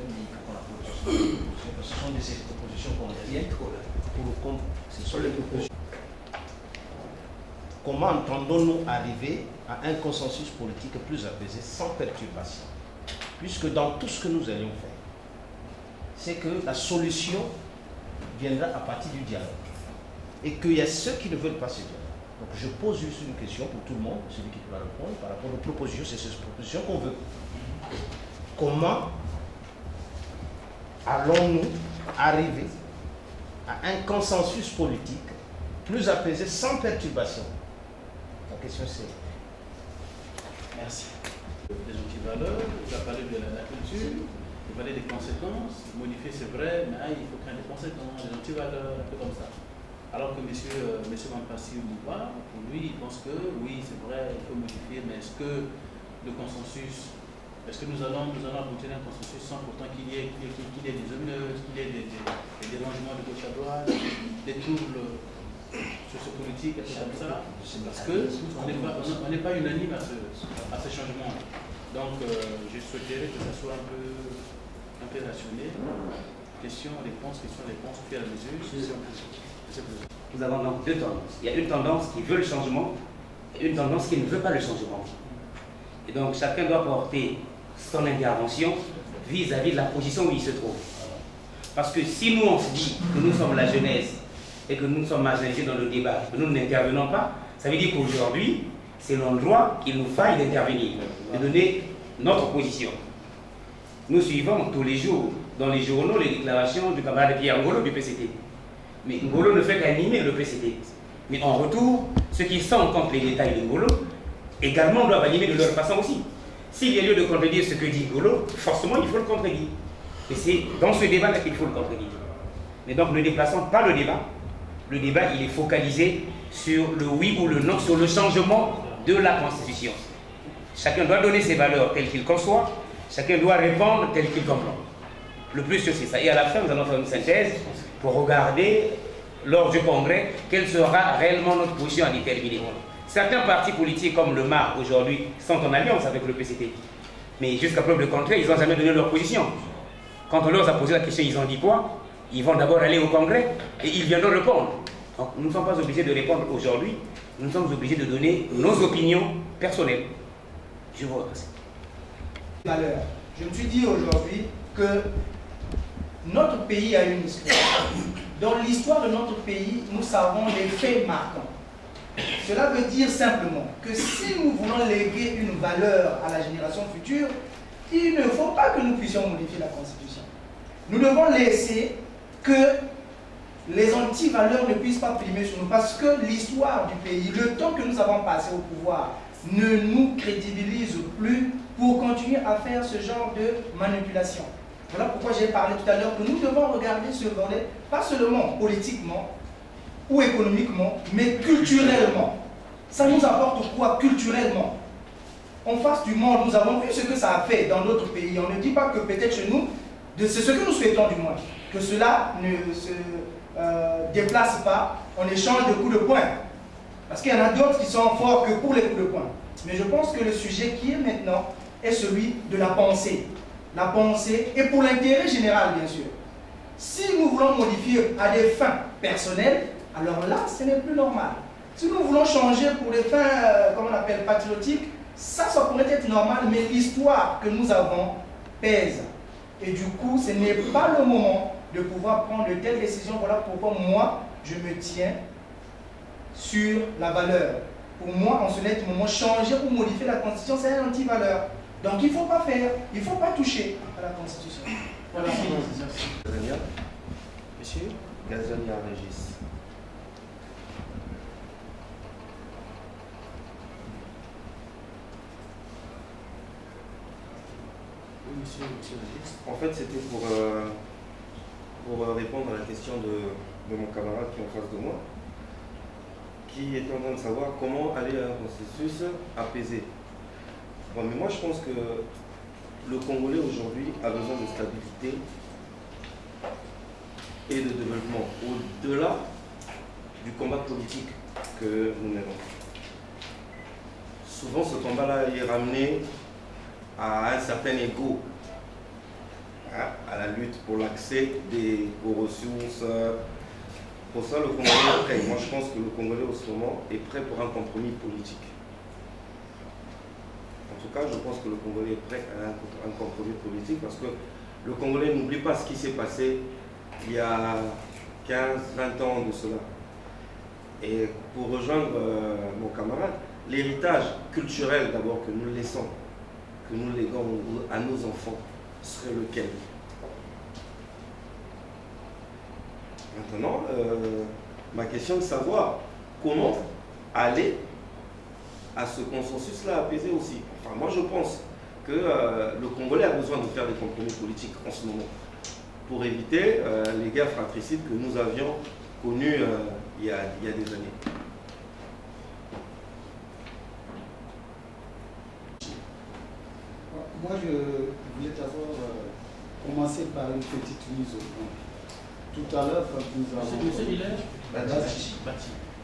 même dit qu'on appelle parce que ce sont des propositions qu'on vient pour ce sont les propositions. Comment entendons-nous arriver à un consensus politique plus apaisé, sans perturbation? Puisque dans tout ce que nous allions faire, c'est que la solution viendra à partir du dialogue. Et qu'il y a ceux qui ne veulent pas ce dialogue. Donc je pose juste une question pour tout le monde, celui qui pourra répondre, par rapport aux propositions, c'est ces propositions qu'on veut. Comment allons-nous arriver à un consensus politique plus apaisé, sans perturbation? La question c'est... Merci. Des outils valeurs, il a parlé de la culture, il a parlé des conséquences. Modifier c'est vrai, mais il faut créer des conséquences, des outils valeurs, un peu comme ça. Alors que M. Mampassi Mouba, pour lui, il pense que oui, c'est vrai, il faut modifier, mais est-ce que le consensus, est-ce que nous allons aboutir à un consensus sans pourtant qu'il y ait des omineuses, qu'il y ait des dérangements de gauche à droite, des troubles sociopolitiques, et tout comme ça, parce qu'on n'est pas unanime à ce changement. Donc, je souhaiterais que ça soit un peu rationné. Question-réponse, question-réponse, puis à la mesure. Nous avons donc deux tendances. Il y a une tendance qui veut le changement et une tendance qui ne veut pas le changement. Et donc chacun doit porter son intervention vis-à-vis de la position où il se trouve. Parce que si nous on se dit que nous sommes la jeunesse et que nous sommes marginalisés dans le débat, que nous n'intervenons pas, ça veut dire qu'aujourd'hui, c'est l'endroit qu'il nous faille d'intervenir, de donner notre position. Nous suivons tous les jours dans les journaux les déclarations du camarade Pierre Ngolo du PCT. Mais Ngolo ne fait qu'animer le PCT. Mais en retour, ceux qui sont contre les détails de Ngolo également doivent animer de leur façon aussi. S'il y a lieu de contredire ce que dit Ngolo, forcément il faut le contredire. Et c'est dans ce débat-là qu'il faut le contredire. Mais donc ne déplaçons pas le débat. Le débat, il est focalisé sur le oui ou le non, sur le changement de la Constitution. Chacun doit donner ses valeurs telles qu'il conçoit, chacun doit répondre tel qu'il comprend. Le plus sûr, c'est ça. Et à la fin, nous allons faire une synthèse pour regarder, lors du Congrès, quelle sera réellement notre position à déterminer. Certains partis politiques, comme le MAR, aujourd'hui, sont en alliance avec le PCT. Mais jusqu'à preuve de contraire, ils n'ont jamais donné leur position. Quand on leur a posé la question, ils ont dit quoi? Ils vont d'abord aller au Congrès et ils viendront répondre. Donc, nous ne sommes pas obligés de répondre aujourd'hui. Nous sommes obligés de donner nos opinions personnelles. Je vous remercie. Je me suis dit aujourd'hui que notre pays a une histoire. Dans l'histoire de notre pays, nous savons les faits marquants. Cela veut dire simplement que si nous voulons léguer une valeur à la génération future, il ne faut pas que nous puissions modifier la Constitution. Nous devons laisser que les anti-valeurs ne puissent pas primer sur nous parce que l'histoire du pays, le temps que nous avons passé au pouvoir, ne nous crédibilise plus pour continuer à faire ce genre de manipulation. Voilà pourquoi j'ai parlé tout à l'heure que nous devons regarder ce volet, pas seulement politiquement ou économiquement, mais culturellement. Ça nous apporte quoi culturellement? En face du monde, nous avons vu ce que ça a fait dans d'autres pays. On ne dit pas que peut-être chez nous, c'est ce que nous souhaitons du moins, que cela ne se déplace pas en échange de coups de poing. Parce qu'il y en a d'autres qui sont forts que pour les coups de poing. Mais je pense que le sujet qui est maintenant est celui de la pensée. La pensée, et pour l'intérêt général, bien sûr. Si nous voulons modifier à des fins personnelles, alors là, ce n'est plus normal. Si nous voulons changer pour des fins, comment on appelle, patriotiques, ça pourrait être normal, mais l'histoire que nous avons pèse. Et du coup, ce n'est pas le moment de pouvoir prendre de telles décisions. Voilà pourquoi moi, je me tiens sur la valeur. Pour moi, en ce net moment, changer ou modifier la Constitution, c'est un anti-valeur. Donc il ne faut pas faire, il ne faut pas toucher à la Constitution. Voilà. Monsieur Gazonia Régis. Oui, monsieur Régis. En fait, c'était pour répondre à la question de mon camarade qui est en face de moi, qui est en train de savoir comment aller à un processus apaisé. Bon, mais moi, je pense que le Congolais aujourd'hui a besoin de stabilité et de développement au-delà du combat politique que nous menons. Souvent, ce combat-là est ramené à un certain ego. Hein? lutte pour l'accès aux ressources. Pour ça, le Congolais est prêt. Moi, je pense que le Congolais, en ce moment, est prêt pour un compromis politique. En tout cas, je pense que le Congolais est prêt à un compromis politique parce que le Congolais n'oublie pas ce qui s'est passé il y a 15, 20 ans de cela. Et pour rejoindre mon camarade, l'héritage culturel d'abord que nous laissons, que nous léguons à nos enfants, serait lequel? Maintenant, ma question est de savoir comment aller à ce consensus-là apaisé aussi. Enfin, moi je pense que le Congolais a besoin de faire des compromis politiques en ce moment pour éviter les guerres fratricides que nous avions connues il y a des années. Moi, je voulais d'abord commencer par une petite mise au point. Tout à l'heure,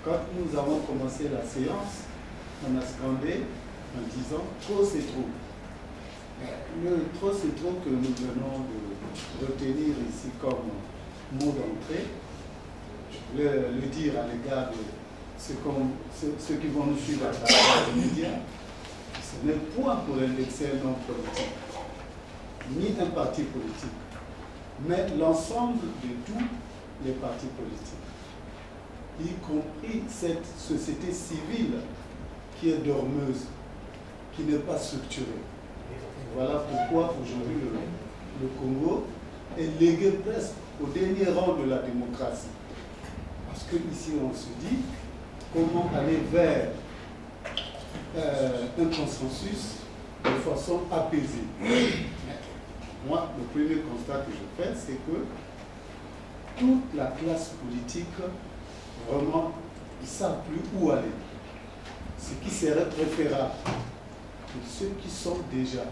quand nous avons commencé la séance, on a scandé en disant « trop c'est trop ». Le « trop c'est trop » que nous venons de retenir ici comme mot d'entrée, je voulais le dire à l'égard de ceux qui vont nous suivre à travers les médias, ce n'est point pour indexer un homme politique, ni un parti politique, mais l'ensemble de tous les partis politiques, y compris cette société civile qui est dormeuse, qui n'est pas structurée. Et voilà pourquoi aujourd'hui le Congo est légué presque au dernier rang de la démocratie. Parce qu'ici on se dit comment aller vers un consensus de façon apaisée. Moi, le premier constat que je fais, c'est que toute la classe politique, vraiment, ils ne savent plus où aller. Ce qui serait préférable que ceux qui sont déjà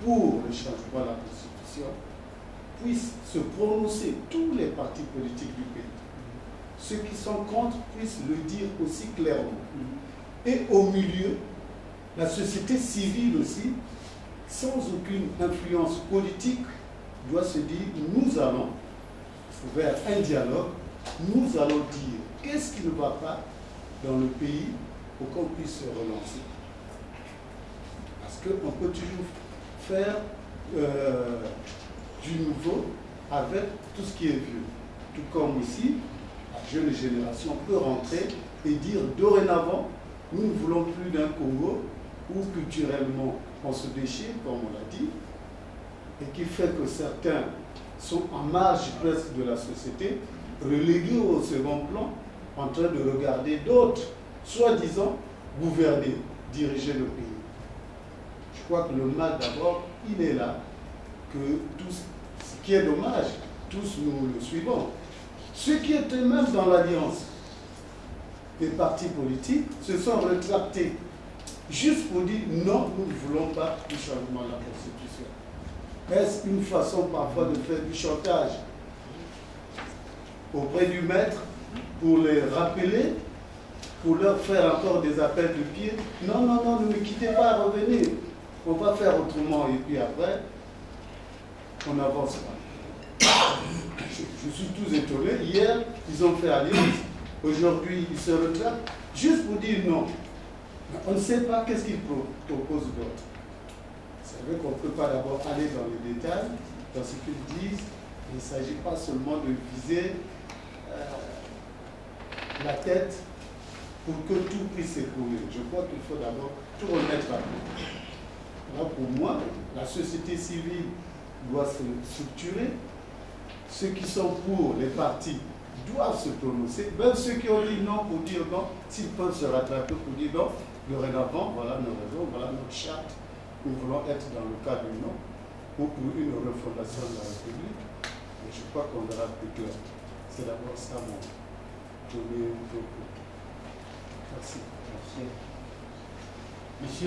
pour le changement de la Constitution puissent se prononcer, tous les partis politiques du pays. Ceux qui sont contre puissent le dire aussi clairement. Et au milieu, la société civile aussi, sans aucune influence politique, doit se dire, nous allons vers un dialogue, nous allons dire qu'est-ce qui ne va pas dans le pays pour qu'on puisse se relancer. Parce qu'on peut toujours faire du nouveau avec tout ce qui est vieux. Tout comme ici, la jeune génération peut rentrer et dire dorénavant, nous ne voulons plus d'un Congo où culturellement on se déchire, comme on l'a dit, et qui fait que certains sont en marge presque de la société, relégués au second plan, en train de regarder d'autres, soi-disant, gouverner, diriger le pays. Je crois que le mal d'abord, il est là, que tout ce qui est dommage, tous nous le suivons. Ceux qui étaient même dans l'alliance des partis politiques se sont rétractés juste pour dire non, nous ne voulons pas du changement de la Constitution. Est-ce une façon parfois de faire du chantage auprès du maître pour les rappeler, pour leur faire encore des appels de pied? Non, non, non, ne me quittez pas, revenez. On va faire autrement et puis après, on n'avance pas. Je suis tous étonné. Hier, ils ont fait alliance. Aujourd'hui, ils se retractent juste pour dire non. On ne sait pas qu'est-ce qu'ils proposent d'autre. C'est vrai qu'on ne peut pas d'abord aller dans les détails, dans ce qu'ils disent. Il ne s'agit pas seulement de viser la tête pour que tout puisse s'écrouler. Je crois qu'il faut d'abord tout remettre à plat. Là, pour moi, la société civile doit se structurer. Ceux qui sont pour les partis doivent se prononcer. Même ceux qui ont dit non pour dire non, s'ils peuvent se rattraper pour dire non, dorénavant, voilà nos raisons, voilà notre charte. Nous voulons être dans le cadre du non ou pour une refondation de la République. Et je crois qu'on verra plus clair. C'est d'abord ça mon premier propos. Merci. Merci.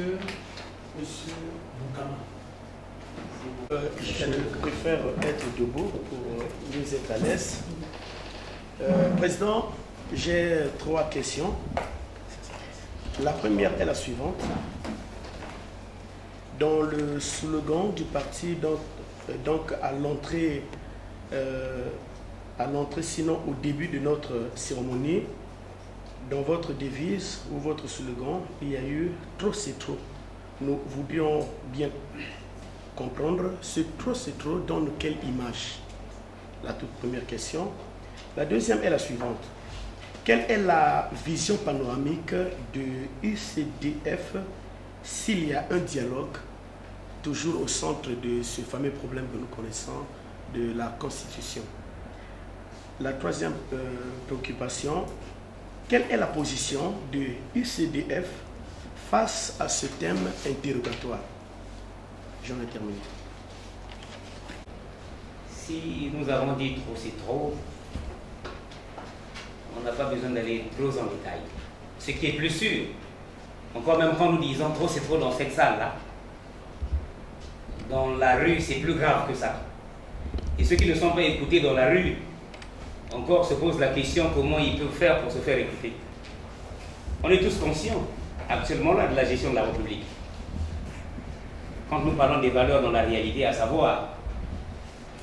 Monsieur Boukama. Je préfère être debout pour mieux être à l'aise. Président, j'ai 3 questions. La première est la suivante. Dans le slogan du parti donc à l'entrée, sinon au début de notre cérémonie, dans votre devise ou votre slogan, il y a eu « Trop c'est trop ». Nous voulions bien comprendre ce « trop c'est trop » donne quelle image? La toute première question. La deuxième est la suivante. Quelle est la vision panoramique de UCDF s'il y a un dialogue toujours au centre de ce fameux problème que nous connaissons de la Constitution? La troisième préoccupation, quelle est la position de UCDF face à ce thème interrogatoire? J'en ai terminé. Si nous avons dit trop c'est trop, on n'a pas besoin d'aller trop en détail. Ce qui est plus sûr, encore même quand nous disons trop c'est trop dans cette salle-là, dans la rue c'est plus grave que ça. Et ceux qui ne sont pas écoutés dans la rue, encore se posent la question comment ils peuvent faire pour se faire écouter. On est tous conscients actuellement là de la gestion de la République. Quand nous parlons des valeurs dans la réalité, à savoir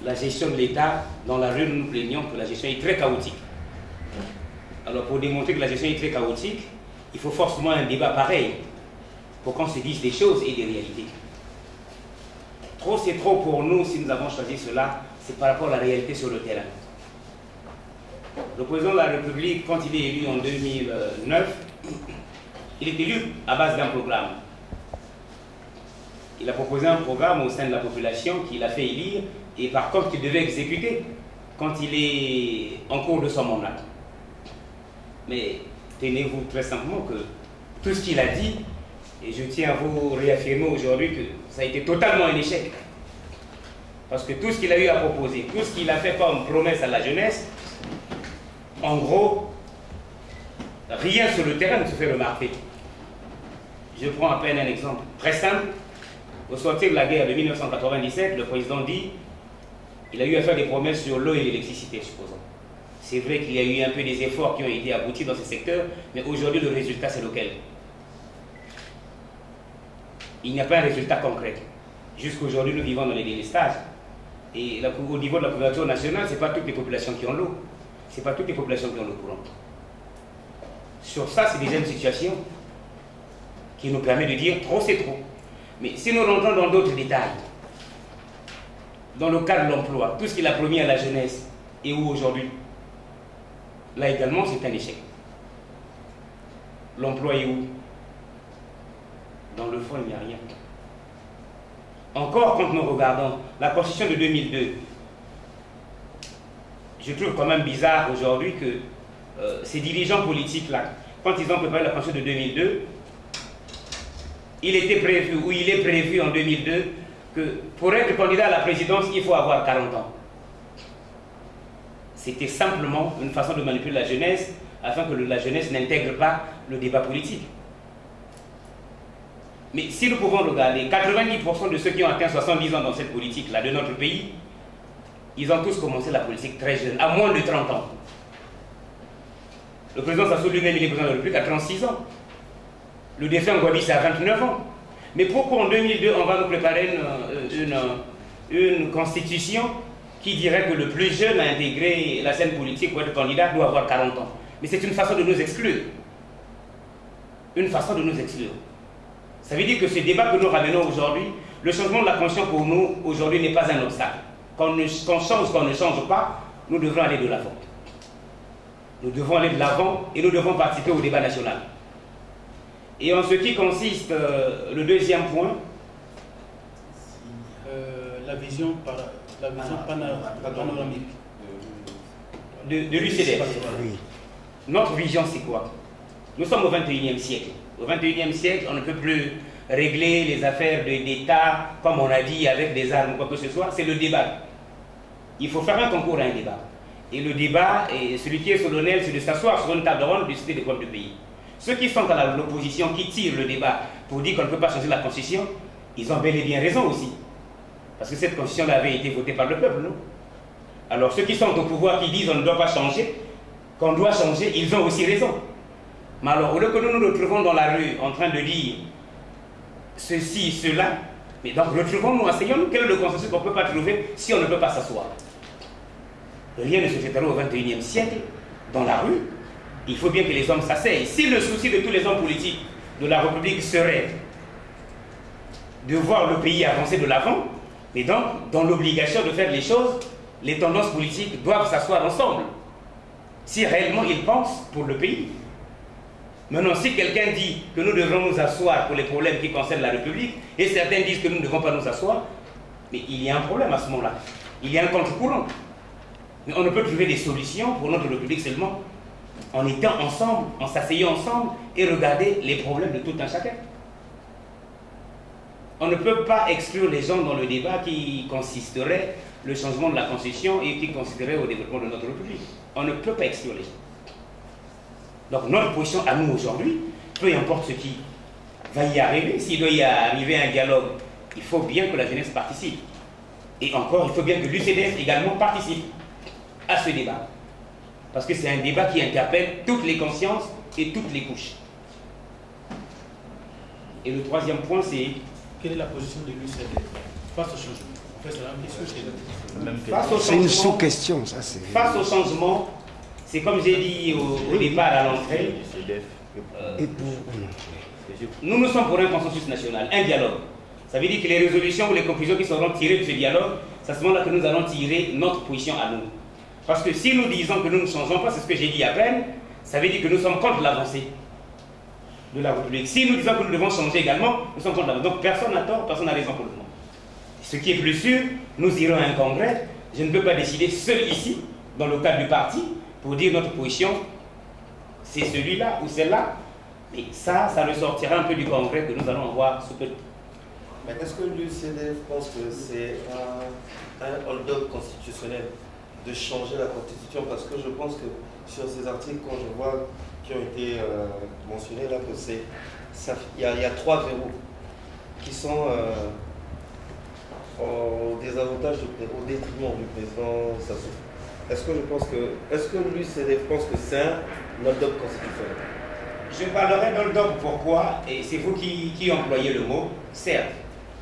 la gestion de l'État, dans la rue nous nous plaignons que la gestion est très chaotique. Alors pour démontrer que la gestion est très chaotique, il faut forcément un débat pareil pour qu'on se dise des choses et des réalités. Trop c'est trop pour nous si nous avons choisi cela, c'est par rapport à la réalité sur le terrain. Le président de la République, quand il est élu en 2009, il est élu à base d'un programme. Il a proposé un programme au sein de la population qu'il a fait élire et par contre qu'il devait exécuter quand il est en cours de son mandat. Mais tenez-vous très simplement que tout ce qu'il a dit, et je tiens à vous réaffirmer aujourd'hui que ça a été totalement un échec. Parce que tout ce qu'il a eu à proposer, tout ce qu'il a fait comme promesse à la jeunesse, en gros, rien sur le terrain ne se fait remarquer. Je prends à peine un exemple très simple. Au sortir de la guerre de 1997, le président dit qu'il a eu à faire des promesses sur l'eau et l'électricité, supposons. C'est vrai qu'il y a eu un peu des efforts qui ont été aboutis dans ces secteurs, mais aujourd'hui, le résultat, c'est lequel? Il n'y a pas un résultat concret. Jusqu'aujourd'hui, nous vivons dans les délestages. Et au niveau de la couverture nationale, ce n'est pas toutes les populations qui ont l'eau. Ce n'est pas toutes les populations qui ont l'eau courante. Sur ça, c'est déjà une situation qui nous permet de dire trop, c'est trop. Mais si nous rentrons dans d'autres détails, dans le cas de l'emploi, tout ce qu'il a promis à la jeunesse, et où aujourd'hui? Là également, c'est un échec. L'emploi est où? Dans le fond, il n'y a rien. Encore, quand nous regardons la Constitution de 2002, je trouve quand même bizarre aujourd'hui que ces dirigeants politiques-là, quand ils ont préparé la Constitution de 2002, il était prévu, ou il est prévu en 2002, que pour être candidat à la présidence, il faut avoir 40 ans. C'était simplement une façon de manipuler la jeunesse, afin que la jeunesse n'intègre pas le débat politique. Mais si nous pouvons regarder, 90% de ceux qui ont atteint 70 ans dans cette politique-là de notre pays, ils ont tous commencé la politique très jeune, à moins de 30 ans. Le président Sassou lui-même, il est président de la République à 36 ans. Le défunt Ngouabi, c'est à 29 ans. Mais pourquoi en 2002, on va nous préparer une constitution qui dirait que le plus jeune à intégrer la scène politique pour être candidat doit avoir 40 ans? Mais c'est une façon de nous exclure. Une façon de nous exclure. Ça veut dire que ce débat que nous ramenons aujourd'hui, le changement de la conscience pour nous, aujourd'hui, n'est pas un obstacle. Qu'on change, qu'on ne change pas, nous devons aller de l'avant. Nous devons aller de l'avant et nous devons participer au débat national. Et en ce qui consiste, le deuxième point, la vision panoramique de l'UCDF. Notre vision, c'est quoi? Nous sommes au 21e siècle. Au 21e siècle, on ne peut plus régler les affaires d'État, comme on a dit, avec des armes ou quoi que ce soit. C'est le débat. Il faut faire un concours à un débat. Et le débat, et celui qui est solennel, c'est de s'asseoir sur une table ronde, de discuter des problèmes du pays. Ceux qui sont à l'opposition, qui tirent le débat pour dire qu'on ne peut pas changer la Constitution, ils ont bel et bien raison aussi. Parce que cette Constitution avait été votée par le peuple, non? Alors ceux qui sont au pouvoir, qui disent qu'on ne doit pas changer, qu'on doit changer, ils ont aussi raison. Mais alors, au lieu que nous nous retrouvons dans la rue en train de dire ceci, cela, Mais donc retrouvons-nous, asseyons-nous. Quel est le consensus qu'on ne peut pas trouver si on ne peut pas s'asseoir? Rien ne se fait alors au XXIe siècle, dans la rue. Il faut bien que les hommes s'asseyent. Si le souci de tous les hommes politiques de la République serait de voir le pays avancer de l'avant, mais donc, dans l'obligation de faire les choses, les tendances politiques doivent s'asseoir ensemble. Si réellement ils pensent pour le pays. Maintenant, si quelqu'un dit que nous devons nous asseoir pour les problèmes qui concernent la République, et certains disent que nous ne devons pas nous asseoir, mais il y a un problème à ce moment-là. Il y a un contre-courant. Mais on ne peut trouver des solutions pour notre République seulement en étant ensemble, en s'asseyant ensemble et regarder les problèmes de tout un chacun. On ne peut pas exclure les gens dans le débat qui consisterait le changement de la Constitution et qui consisterait au développement de notre République. On ne peut pas exclure les gens. Donc notre position à nous aujourd'hui, peu importe ce qui va y arriver, s'il doit y arriver un dialogue, il faut bien que la jeunesse participe. Et encore, il faut bien que l'UCDF également participe à ce débat. Parce que c'est un débat qui interpelle toutes les consciences et toutes les couches. Et le troisième point, c'est... Quelle est la position de l'UCDF face au changement? En fait, c'est la même question. C'est une sous-question, ça c'est... Face au changement, c'est comme j'ai dit au départ à l'entrée, nous sommes pour un consensus national, un dialogue. Ça veut dire que les résolutions ou les conclusions qui seront tirées de ce dialogue, c'est à ce moment-là que nous allons tirer notre position à nous. Parce que si nous disons que nous ne changeons pas, c'est ce que j'ai dit à peine, ça veut dire que nous sommes contre l'avancée de la République. Si nous disons que nous devons changer également, nous sommes contre l'avancée. Donc personne n'a tort, personne n'a raison pour le moment. Ce qui est plus sûr, nous irons à un congrès. Je ne peux pas décider seul ici, dans le cadre du parti, pour dire notre position, c'est celui-là ou celle-là. Mais ça ressortira un peu du congrès que nous allons voir sous peu. Mais est-ce que l'UCDF pense que c'est un hold-up constitutionnel de changer la Constitution? Parce que je pense que sur ces articles, quand je vois qui ont été mentionnés là, que c'est il y a 3 verrous qui sont au désavantage, au détriment du président Sassou. Est-ce que l'UCDF pense que c'est un hold-up constitutionnel? Je parlerai d'hold-up pourquoi, et c'est vous qui employez le mot, certes.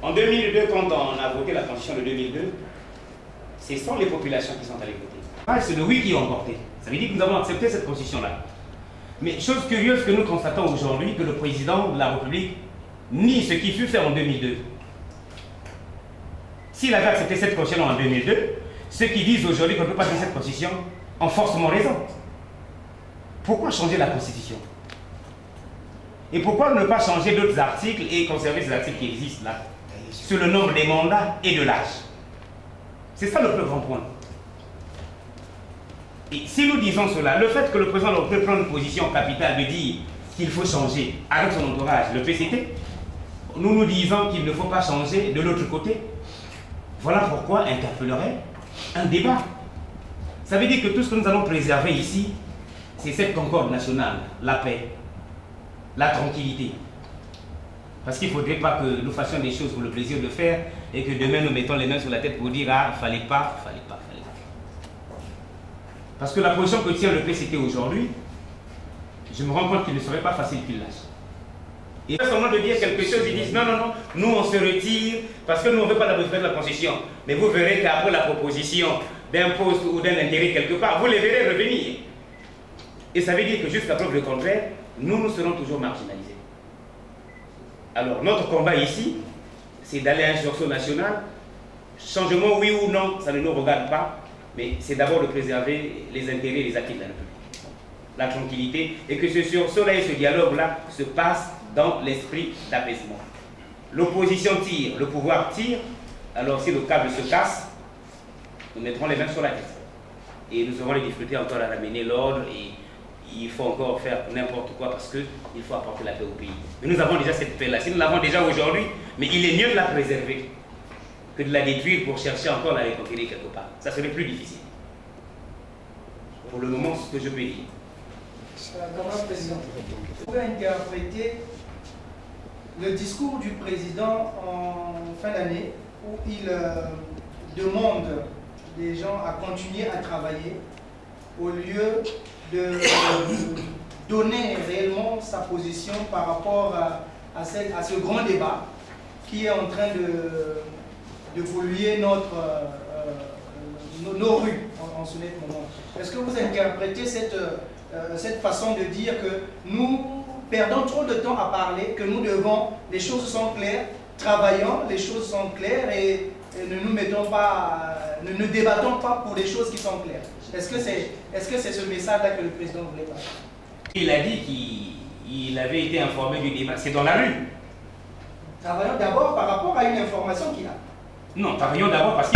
En 2002, quand on a voté la Constitution de 2002, ce sont les populations qui sont allées voter. C'est le oui qui ont emporté. Ça veut dire que nous avons accepté cette Constitution-là. Mais chose curieuse que nous constatons aujourd'hui, que le président de la République nie ce qui fut fait en 2002. S'il avait accepté cette Constitution en 2002, ceux qui disent aujourd'hui qu'on ne peut pas faire cette Constitution ont forcément raison. Pourquoi changer la Constitution? Et pourquoi ne pas changer d'autres articles et conserver ces articles qui existent là, sur le nombre des mandats et de l'âge? C'est ça le plus grand point. Et si nous disons cela, le fait que le président peut prendre une position capitale de dire qu'il faut changer avec son entourage, le PCT, nous disons qu'il ne faut pas changer de l'autre côté, voilà pourquoi interpellerait un débat. Ça veut dire que tout ce que nous allons préserver ici, c'est cette concorde nationale, la paix, la tranquillité. Parce qu'il ne faudrait pas que nous fassions des choses pour le plaisir de faire et que demain nous mettons les mains sur la tête pour dire ah, fallait pas. Parce que la position que tient le PCT aujourd'hui, je me rends compte qu'il ne serait pas facile qu'il lâche. Et seulement de dire quelque chose, ils disent non, nous on se retire parce que nous on ne veut pas la modification de la Constitution. Mais vous verrez qu'après la proposition d'un poste ou d'un intérêt quelque part, vous les verrez revenir. Et ça veut dire que jusqu'à preuve du contraire, nous serons toujours marginalisés. Alors notre combat ici, c'est d'aller à un sursaut national. Changement oui ou non, ça ne nous regarde pas. Mais c'est d'abord de préserver les intérêts et les acquis de la République, la tranquillité, et que ce sursaut-là et ce dialogue-là se passe dans l'esprit d'apaisement. L'opposition tire, le pouvoir tire, alors si le câble se casse, nous mettrons les mains sur la tête. Et nous aurons les difficultés encore à ramener l'ordre, et il faut encore faire n'importe quoi parce qu'il faut apporter la paix au pays. Mais nous avons déjà cette paix-là. Si nous l'avons déjà aujourd'hui, mais il est mieux de la préserver que de la détruire pour chercher encore à la reconquérir quelque part. Ça serait plus difficile. Pour le moment, ce que je peux dire. Camarade président, vous pouvez interpréter le discours du président en fin d'année où il demande les gens à continuer à travailler au lieu de donner réellement sa position par rapport à ce grand débat qui est en train de polluer nos rues en ce moment. Est-ce que vous interprétez cette façon de dire que nous perdons trop de temps à parler, que nous devons, les choses sont claires, travaillons, les choses sont claires et ne nous mettons pas, ne débattons pas pour des choses qui sont claires? Est-ce que c'est ce message-là que le président voulait passer? Il a dit qu'il avait été informé du débat, c'est dans la rue. Travaillons d'abord par rapport à une information qu'il a. Non, travaillons d'abord parce